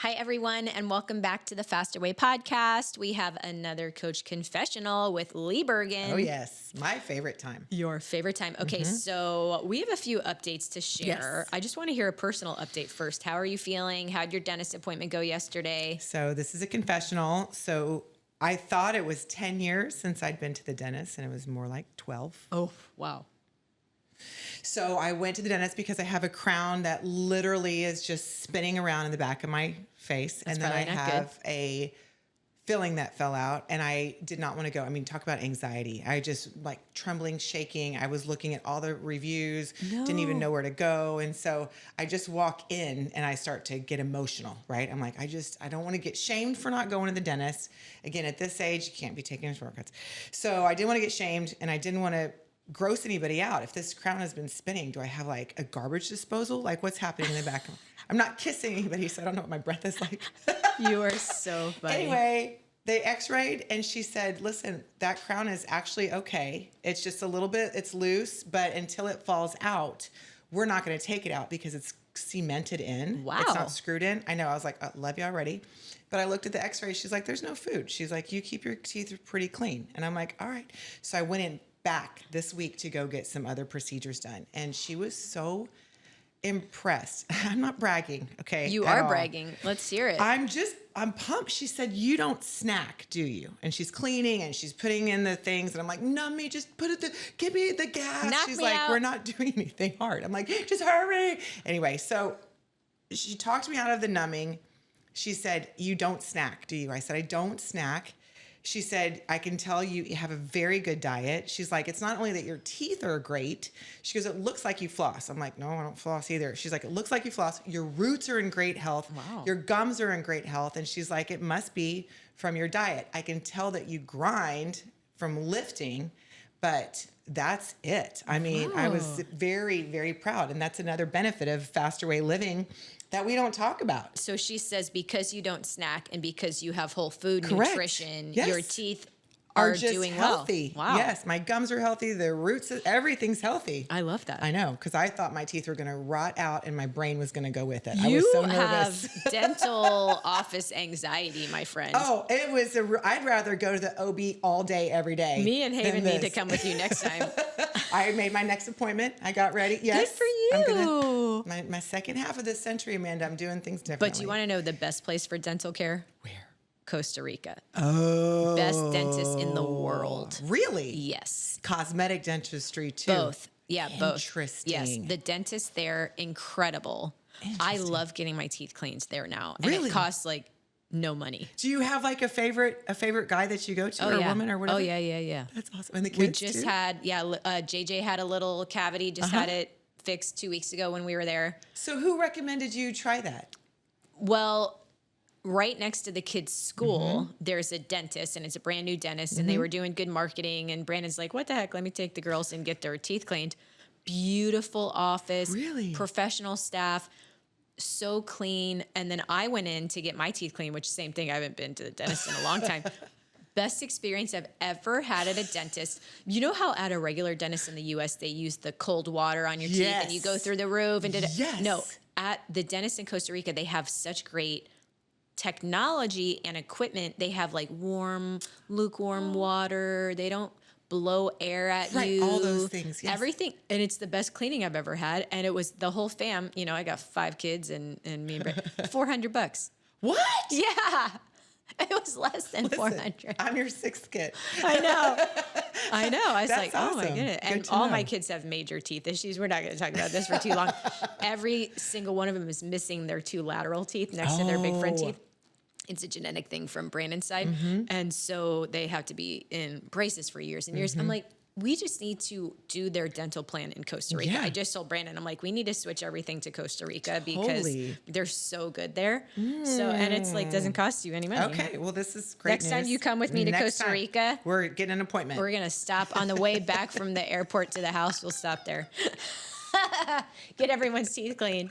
Hi, everyone, and welcome back to the Faster Way podcast. We have another Coach Confessional with Lee Bergin. Oh, yes. My favorite time. Your favorite time. Okay, so we have a few updates to share. Yes. I just want to hear a personal update first. How are you feeling? How'd your dentist appointment go yesterday? So this is a confessional. So I thought it was 10 years since I'd been to the dentist, and it was more like 12. Oh, wow. So I went to the dentist because I have a crown that literally is just spinning around in the back of my face. That's and then I probably not have a filling that fell out, and I did not want to go. I mean, talk about anxiety. I just like trembling, shaking. I was looking at all the reviews, didn't even know where to go. And so I just walk in and I start to get emotional, right? I'm like, I don't want to get shamed for not going to the dentist. Again, at this age, you can't be taking shortcuts. So I didn't want to get shamed, and I didn't want to gross anybody out. If this crown has been spinning, do I have like a garbage disposal? Like, what's happening in the back? I'm not kissing anybody, so I don't know what my breath is like. You are so funny. Anyway, they x-rayed and she said, listen, that crown is actually okay. It's just a little bit, it's loose, but until it falls out, we're not going to take it out because it's cemented in. Wow. It's not screwed in. I know. I was like, I love you already. But I looked at the x-ray. She's like, there's no food. She's like, you keep your teeth pretty clean. And I'm like, all right. So I went in back this week to go get some other procedures done. And she was so impressed. I'm not bragging, okay? You at are all. bragging. Let's hear it. I'm pumped. She said, you don't snack, do you? And she's cleaning and she's putting in the things. And I'm like, nummy, just give me the gas. Knock She's me like, out. we're not doing anything hard. I'm like, just hurry. Anyway, so she talked me out of the numbing. She said, you don't snack, do you? I said, I don't snack. She said, I can tell you have a very good diet. She's like, it's not only that your teeth are great. She goes, it looks like you floss. I'm like, no, I don't floss either. She's like, it looks like you floss. Your roots are in great health. Wow. Your gums are in great health. And she's like, it must be from your diet. I can tell that you grind from lifting, but that's it. I mean, I was very, very proud. And that's another benefit of faster way living that we don't talk about. So she says because you don't snack and because you have whole food Correct. nutrition, Yes. your teeth are just doing healthy. well. Wow. Yes, my gums are healthy. The roots, everything's healthy. I love that. I know, because I thought my teeth were going to rot out and my brain was going to go with it. I You was so nervous. have dental office anxiety, my friend. Oh, it was I'd rather go to the OB all day, every day. Me and Haven than need to this. come with you next time. I made my next appointment. I got ready. Yes. Good for you. My second half of this century, Amanda, I'm doing things differently. But do you want to know the best place for dental care? Where? Costa Rica. Oh. Best dentist in the world. Really? Yes. Cosmetic dentistry, too. Both. Yeah, both. Interesting. Yes. The dentist there, incredible. I Interesting. love getting my teeth cleaned there now. And Really? it costs like no money. Do you have like a favorite guy that you go to, or a woman, or whatever? Oh, yeah. That's awesome. And the We kids just too? had, JJ had a little cavity, just had it fixed 2 weeks ago when we were there. So who recommended you try that? Well, right next to the kids' school, there's a dentist, and it's a brand new dentist, and they were doing good marketing. And Brandon's like, what the heck? Let me take the girls and get their teeth cleaned. Beautiful office, Really? professional staff, so clean. And then I went in to get my teeth cleaned, which same thing. I haven't been to the dentist in a long time. Best experience I've ever had at a dentist. You know how at a regular dentist in the U.S. they use the cold water on your teeth and you go through the roof and Yes. No, at the dentist in Costa Rica, they have such great technology and equipment. They have like lukewarm water. They don't blow air at Right, you. all those things, yes. Everything. And it's the best cleaning I've ever had. And it was the whole fam. You know, I got 5 kids and me and Brett. $400. What? Yeah. It was less than Listen, 400. I'm your 6th kid. I know. I was That's like, oh my awesome. goodness. Good And to all know. my kids have major teeth issues. We're not going to talk about this for too long. Every single one of them is missing their 2 lateral teeth next to their big front teeth. It's a genetic thing from Brandon's side. And so they have to be in braces for years and years. I'm like, we just need to do their dental plan in Costa Rica. Yeah. I just told Brandon, I'm like, we need to switch everything to Costa Rica because Totally. they're so good there. So, and it's like, doesn't cost you any money. Okay, well, this is great Next time news. you come with me to Next Costa time, Rica, we're getting an appointment. we're going to stop on the way back from the airport to the house. We'll stop there. Get everyone's teeth cleaned.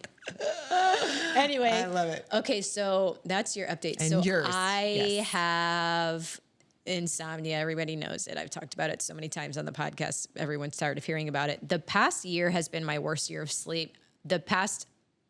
Anyway. I love it. Okay, so that's your update. And so yours, I yes. have insomnia. Everybody knows it. I've talked about it so many times on the podcast. Everyone's tired of hearing about it. The past year has been my worst year of sleep. The past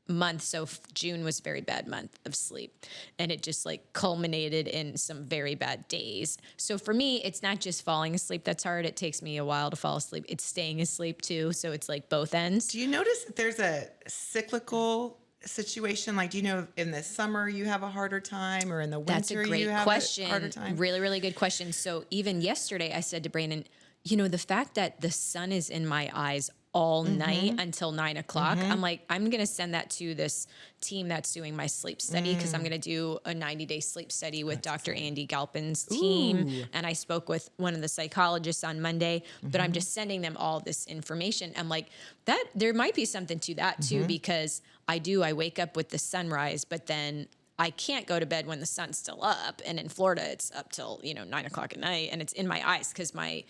month. So June was a very bad month of sleep, and it just like culminated in some very bad days. So for me, it's not just falling asleep that's hard. It takes me a while to fall asleep. It's staying asleep too. So it's like both ends. Do you notice that there's a cyclical situation? Like, do you know in the summer you have a harder time, or in the winter That's a great you have question. a harder time? Really, really good question. So even yesterday I said to Brandon, you know, the fact that the sun is in my eyes all night until 9 o'clock. I'm like, I'm going to send that to this team that's doing my sleep study, because I'm going to do a 90-day sleep study with Dr. Andy Galpin's team. And I spoke with one of the psychologists on Monday, but I'm just sending them all this information. I'm like, that there might be something to that too, because I wake up with the sunrise, but then I can't go to bed when the sun's still up. And in Florida, it's up till, 9 o'clock at night, and it's in my eyes because my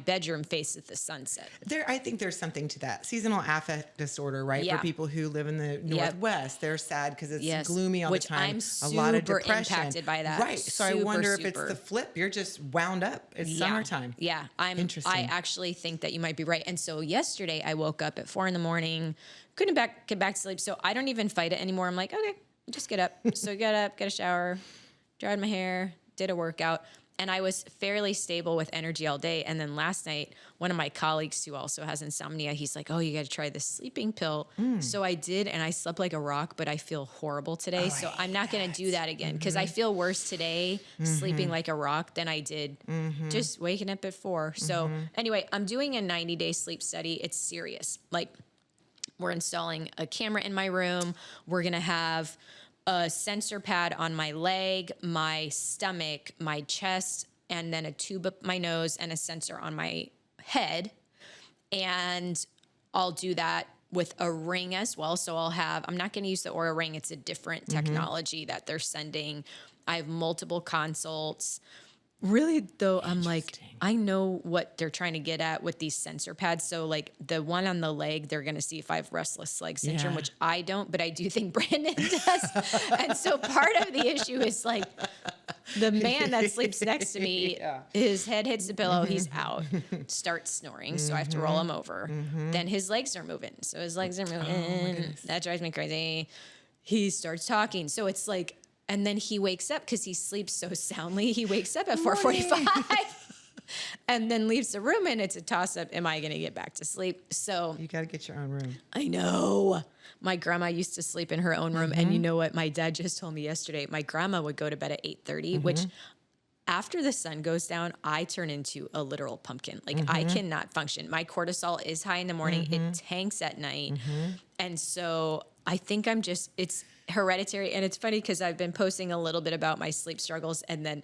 bedroom faces the sunset. I think there's something to that. Seasonal affect disorder, right? Yeah. For people who live in the Northwest, they're sad because it's gloomy all Which the time. I'm a lot of super depression. impacted by that. Right. So I wonder if it's Super. the flip. You're just wound up. It's summertime. Yeah. Interesting. I actually think that you might be right. And so yesterday I woke up at 4 a.m, couldn't get back to sleep. So I don't even fight it anymore. I'm like, okay, just get up. So get up, get a shower, dried my hair, did a workout. And I was fairly stable with energy all day. And then last night, one of my colleagues who also has insomnia, he's like, oh, you got to try this sleeping pill. So I did, and I slept like a rock, but I feel horrible today. So I'm not going to do that again, because I feel worse today sleeping like a rock than I did just waking up at 4. So anyway, I'm doing a 90-day sleep study. It's serious. Like, we're installing a camera in my room. We're going to have a sensor pad on my leg, my stomach, my chest, and then a tube up my nose and a sensor on my head. And I'll do that with a ring as well. So I'm not going to use the Aura ring. It's a different technology that they're sending. I have multiple consults. Really, though, I'm like, I know what they're trying to get at with these sensor pads. So, like, the one on the leg, they're going to see if I have restless leg syndrome, which I don't, but I do think Brandon does. And so part of the issue is, like, the man that sleeps next to me, his head hits the pillow, he's out, starts snoring, so I have to roll him over. Then his legs are moving. So his legs are moving. That drives me crazy. He starts talking. So it's like, and then he wakes up because he sleeps so soundly. He wakes up at 4:45 and then leaves the room, and it's a toss-up. Am I going to get back to sleep? So You got to get your own room. I know. My grandma used to sleep in her own room. And you know what? My dad just told me yesterday, my grandma would go to bed at 8:30, which after the sun goes down, I turn into a literal pumpkin. Like, I cannot function. My cortisol is high in the morning. It tanks at night. And so I think it's hereditary. And it's funny because I've been posting a little bit about my sleep struggles, and then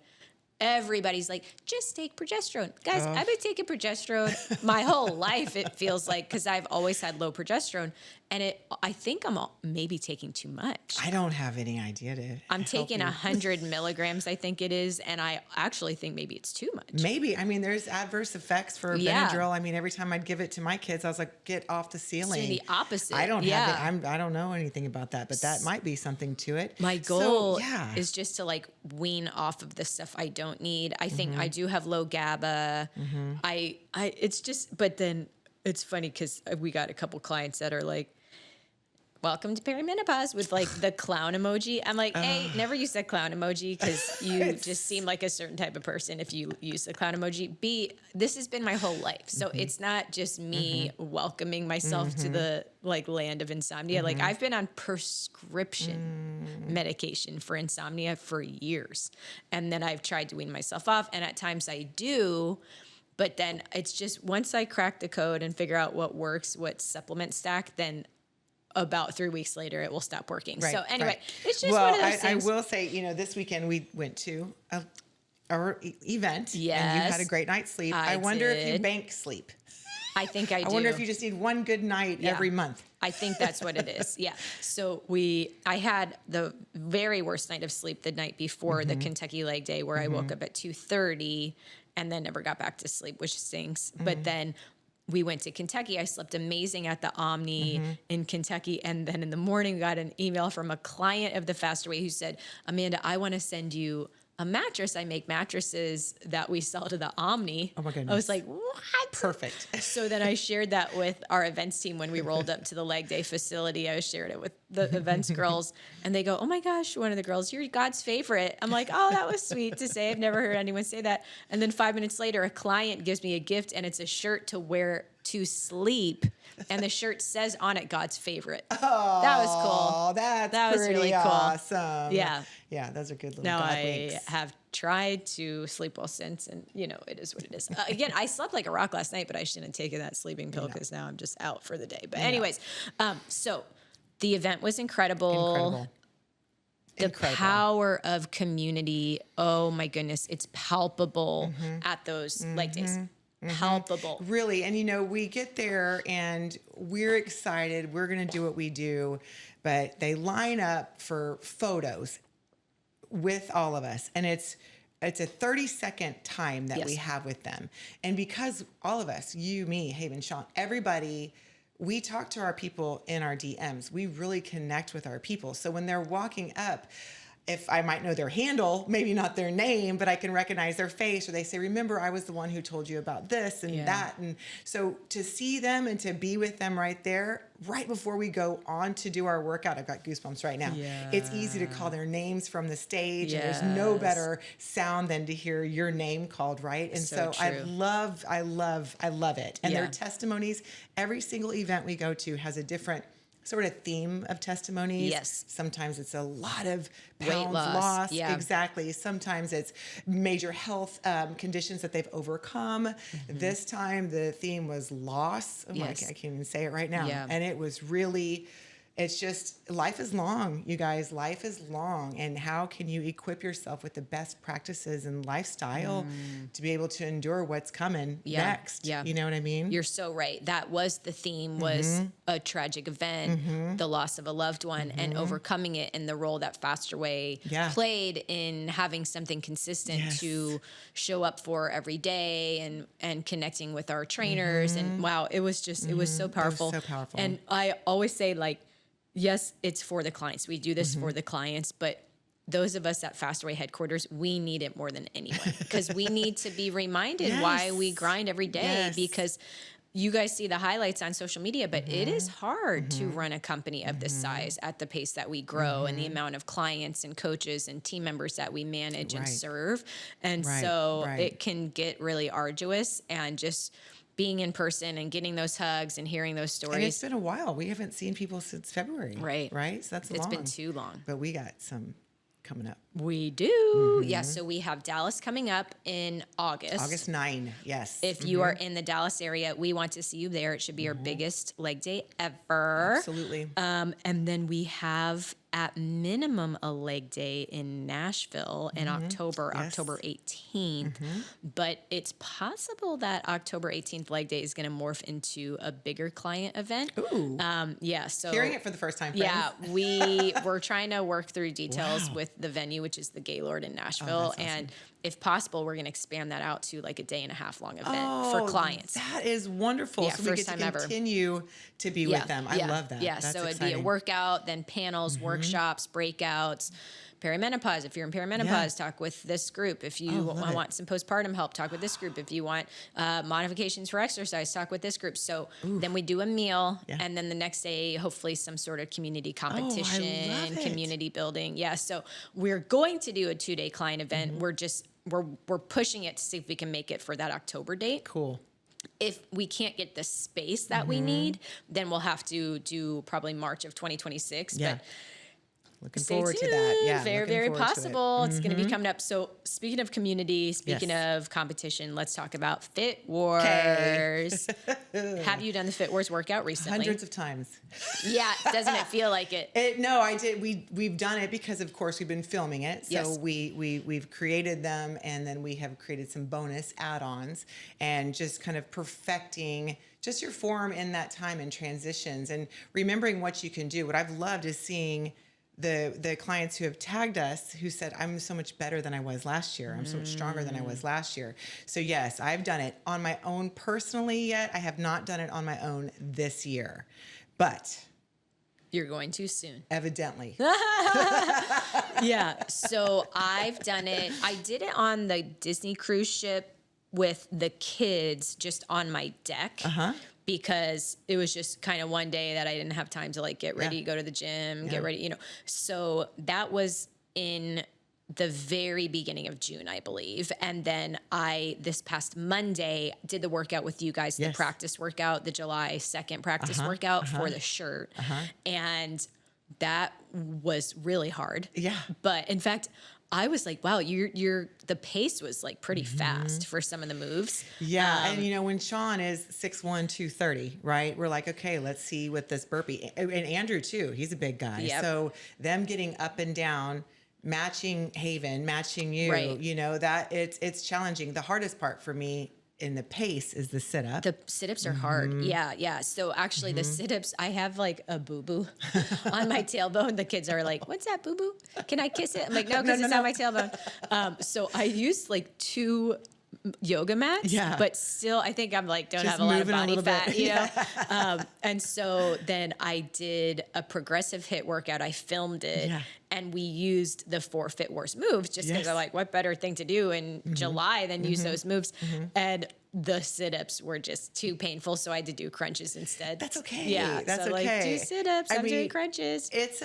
everybody's like, just take progesterone. Guys, I've been taking progesterone my whole life, it feels like, because I've always had low progesterone. And I think I'm maybe taking too much. I don't have any idea I'm taking 100 milligrams, I think it is. And I actually think maybe it's too much. Maybe. I mean, there's adverse effects for Benadryl. I mean, every time I'd give it to my kids, I was like, get off the ceiling. So the opposite. I don't have I don't know anything about that, but that might be something to it. My goal is just to like wean off of the stuff I don't need. I think I do have low GABA. It's just, but then it's funny because we got a couple clients that are like, welcome to perimenopause, with like the clown emoji. I'm like, A, never use that clown emoji because you just seem like a certain type of person if you use the clown emoji. B, this has been my whole life. So it's not just me welcoming myself to the like land of insomnia. Like, I've been on prescription medication for insomnia for years. And then I've tried to wean myself off. And at times I do. But then it's just, once I crack the code and figure out what works, what supplement stack, then about 3 weeks later, it will stop working. Right, so anyway, it's just one of those things. I will say, this weekend we went to our event, yes, and you had a great night's sleep. I wonder if you bank sleep. I think I do. I wonder if you just need one good night every month. I think that's what it is. Yeah. So I had the very worst night of sleep the night before the Kentucky leg day, where I woke up at 2:30 and then never got back to sleep, which stinks. But then we went to Kentucky. I slept amazing at the Omni in Kentucky. And then in the morning, we got an email from a client of the Fast Away who said, Amanda, I want to send you a mattress. I make mattresses that we sell to the Omni. Oh my goodness. I was like, what? Perfect. So then I shared that with our events team when we rolled up to the leg day facility. I shared it with the events girls, and they go, "Oh my gosh, one of the girls, you're God's favorite." I'm like, "Oh, that was sweet to say. I've never heard anyone say that." And then 5 minutes later, a client gives me a gift, and it's a shirt to wear to sleep, and the shirt says on it, "God's favorite." Oh, that was cool. Oh, that was really cool. Awesome. Yeah. Yeah, those are good little Now God I winks. have tried to sleep well since, and it is what it is. Again, I slept like a rock last night, but I shouldn't have taken that sleeping pill because now I'm just out for the day. But anyways, so the event was incredible. The power of community. Oh my goodness, it's palpable at those leg days. Palpable. Really. And we get there and we're excited. We're going to do what we do, but they line up for photos with all of us. And it's a 30-second time that we have with them. And because all of us, you, me, Haven, Sean, everybody, we talk to our people in our DMs. We really connect with our people. So when they're walking up, if I might know their handle, maybe not their name, but I can recognize their face, or they say, "Remember, I was the one who told you about this and that." And so to see them and to be with them right there, right before we go on to do our workout, I've got goosebumps right now. Yeah. It's easy to call their names from the stage. And there's no better sound than to hear your name called, right? And so I love it. And their testimonies, every single event we go to has a different sort of theme of testimonies. Yes. Sometimes it's a lot of pounds weight loss. Yeah. Exactly. Sometimes it's major health conditions that they've overcome. This time the theme was loss. Oh my, I can't even say it right now. Yeah. And it was really, it's just, life is long, you guys. Life is long. And how can you equip yourself with the best practices and lifestyle to be able to endure what's coming next? Yeah. You know what I mean? You're so right. That was the theme, was a tragic event, the loss of a loved one, and overcoming it, and the role that Faster Way played in having something consistent to show up for every day, and connecting with our trainers. And wow, it was just, it was so powerful. It was so powerful. And I always say, like, yes, it's for the clients. We do this for the clients, but those of us at Faster Way headquarters, we need it more than anyone, because we need to be reminded why we grind every day, because you guys see the highlights on social media, but it is hard to run a company of this size at the pace that we grow, and the amount of clients and coaches and team members that we manage and serve. And so it can get really arduous, and just being in person and getting those hugs and hearing those stories. And it's been a while. We haven't seen people since February. Right? So that's long. It's been too long. But we got some coming up. We do. Yeah, so we have Dallas coming up in August. August 9, yes. If you are in the Dallas area, we want to see you there. It should be our biggest leg day ever. Absolutely. And then we have at minimum a leg day in Nashville in October 18th. But it's possible that October 18th leg day is going to morph into a bigger client event. Ooh. So hearing it for the first time, friends. Yeah, we're trying to work through details with the venue, which is the Gaylord in Nashville. Awesome. And if possible, we're going to expand that out to like a 1.5 day long event for clients. That is wonderful. Yeah, so we get to continue to be with them. I love that. Yeah, That's so exciting. it'd be a workout, then panels, workshops, breakouts. Perimenopause. If you're in perimenopause, talk with this group. If you want some postpartum help, talk with this group. If you want modifications for exercise, talk with this group. So then we do a meal, and then the next day, hopefully some sort of community competition, community building. Yeah. So we're going to do a 2-day client event. We're pushing it to see if we can make it for that October date. Cool. If we can't get the space that we need, then we'll have to do probably March of 2026. Yeah. But looking forward to that. Yeah. Very, very possible. It's going to be coming up. So speaking of community, speaking of competition, let's talk about Fit Wars. Have you done the Fit Wars workout recently? Hundreds of times. Yeah. Doesn't it feel like it? No, I did. We've done it because, of course, we've been filming it. So we've created them, and then we have created some bonus add-ons, and just kind of perfecting just your form in that time and transitions, and remembering what you can do. What I've loved is seeing the clients who have tagged us who said, "I'm so much better than I was last year. I'm so much stronger than I was last year." So yes, I've done it on my own personally yet. I have not done it on my own this year, but You're going to soon. evidently. Yeah. So I've done it. I did it on the Disney cruise ship with the kids just on my deck. Because it was just kind of one day that I didn't have time to like get ready, go to the gym, get ready, So that was in the very beginning of June, I believe. And then this past Monday, did the workout with you guys, the practice workout, the July 2nd practice workout for the shirt. And that was really hard. Yeah. But in fact, I was like, wow, the pace was like pretty fast for some of the moves. Yeah. And when Sean is 6'1", 230, right? We're like, okay, let's see what this burpee, and Andrew too, he's a big guy. Yep. So them getting up and down, matching Haven, matching you, Right. that it's challenging. The hardest part for me in the pace is the sit-up. The sit-ups are hard. Yeah. So actually the sit-ups, I have like a boo-boo on my tailbone. The kids are like, what's that boo-boo? Can I kiss it? I'm like, no, because it's on my tailbone. So I used like 2 yoga mats, but still I think I'm like, don't Just have a lot of moving a body little fat, bit. And so then I did a progressive hit workout. I filmed it and we used the 4 Fit Wars moves just because I'm like, what better thing to do in July than use those moves? And the sit-ups were just too painful, so I had to do crunches instead. That's okay. Yeah, that's so okay. like do sit-ups. I'm doing crunches. It's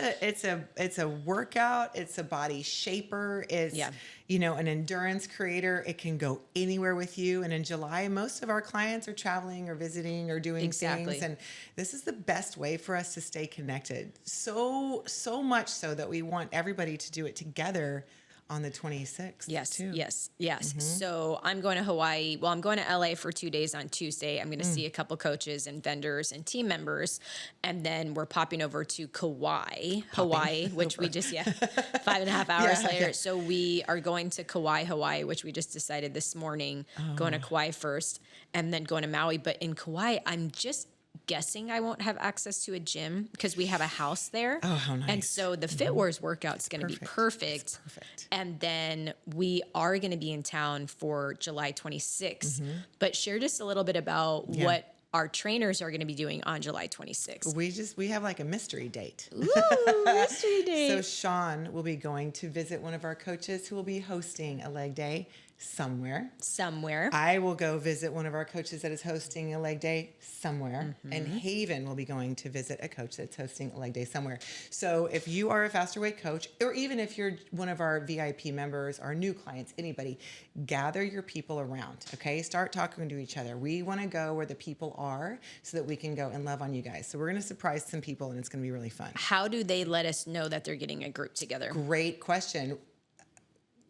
a workout. It's a body shaper. It's an endurance creator. It can go anywhere with you. And in July, most of our clients are traveling or visiting or doing things, and this is the best way for us to stay connected. So much so that we want everybody to do it together on the 26th. Yes. So I'm going to Hawaii. Well, I'm going to LA for 2 days on Tuesday. I'm going to see a couple coaches and vendors and team members. And then we're popping over to Hawaii, which we just, 5.5 hours later. So we are going to Hawaii, which we just decided this morning, going to Kauai first and then going to Maui. But in Kauai, I'm just guessing I won't have access to a gym because we have a house there. Oh, how nice. And so the Fit Wars workout's going to be perfect. And then we are going to be in town for July 26th. But share just a little bit about what our trainers are going to be doing on July 26th. We have like a mystery date. Ooh, mystery date. So Sean will be going to visit one of our coaches who will be hosting a leg day somewhere. I will go visit one of our coaches that is hosting a leg day somewhere. And Haven will be going to visit a coach that's hosting a leg day somewhere. So if you are a faster weight coach, or even if you're one of our VIP members, our new clients, anybody, gather your people around, okay? Start talking to each other. We want to go where the people are so that we can go and love on you guys. So we're going to surprise some people and it's going to be really fun. How do they let us know that they're getting a group together? Great question.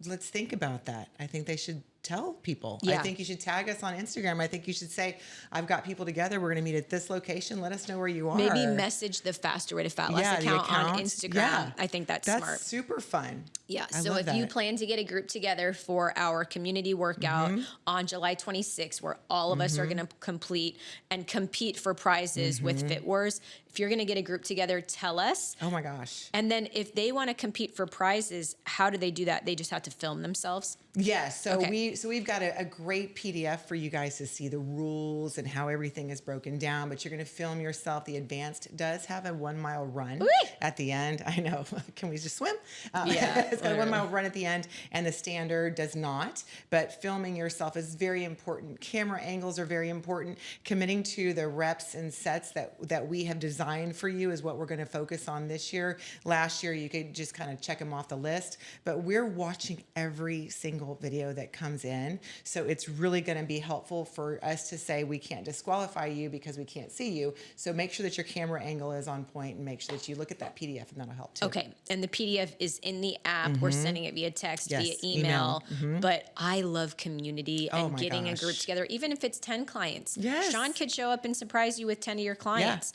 Let's think about that. I think they should tell people. I think you should tag us on Instagram. I think you should say, I've got people together. We're going to meet at this location. Let us know where you are. Maybe message the Faster Way to Fat Loss account on Instagram. Yeah. I think that's smart. That's super fun. Yeah. So if you plan to get a group together for our community workout on July 26th, where all of us are going to complete and compete for prizes with Fit Wars, if you're going to get a group together, tell us. Oh my gosh. And then if they want to compete for prizes, how do they do that? They just have to film themselves? Yes. So we've got a great PDF for you guys to see the rules and how everything is broken down, but you're going to film yourself. The advanced does have a 1 mile run at the end. I know. Can we just swim? It's got a 1 mile run at the end, and the standard does not. But filming yourself is very important. Camera angles are very important. Committing to the reps and sets that we have designed for you is what we're going to focus on this year. Last year, you could just kind of check them off the list, but we're watching every single video that comes in. So it's really going to be helpful for us to say we can't disqualify you because we can't see you. So make sure that your camera angle is on point and make sure that you look at that PDF, and that'll help too. Okay. And the PDF is in the app. We're sending it via text, via email. But I love community and getting a group together, even if it's 10 clients. Yes. Sean could show up and surprise you with 10 of your clients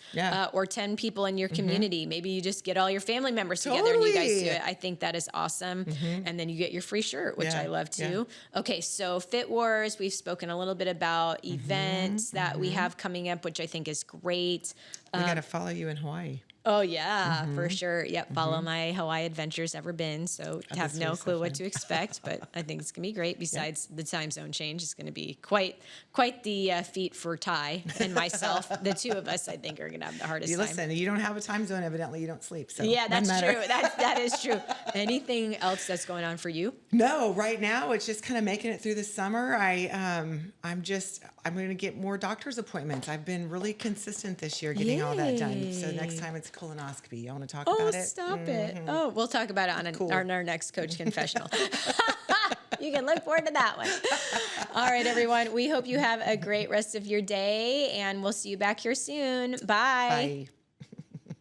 or 10 people in your community. Maybe you just get all your family members together and you guys do it. I think that is awesome. And then you get your free shirt, which I love too. Okay. So Fit Wars, we've spoken a little bit about events that we have coming up, which I think is great. We got to follow you in Hawaii. Oh yeah, for sure. Yep. Follow my Hawaii adventures, ever been. So have no clue what to expect, but I think it's gonna be great. Besides the time zone change, it's gonna be quite the feat for Ty and myself. The two of us, I think, are gonna have the hardest You time. listen, you don't have a time zone. Evidently, you don't sleep. So Yeah, that's doesn't matter. true. That is true. Anything else that's going on for you? No, right now it's just kind of making it through the summer. I'm going to get more doctor's appointments. I've been really consistent this year getting all that done. So next time it's colonoscopy. I want to talk about it. Stop it. Oh, we'll talk about it on our next Coach Confessional. You can look forward to that one. All right, everyone. We hope you have a great rest of your day, and we'll see you back here soon. Bye. Bye.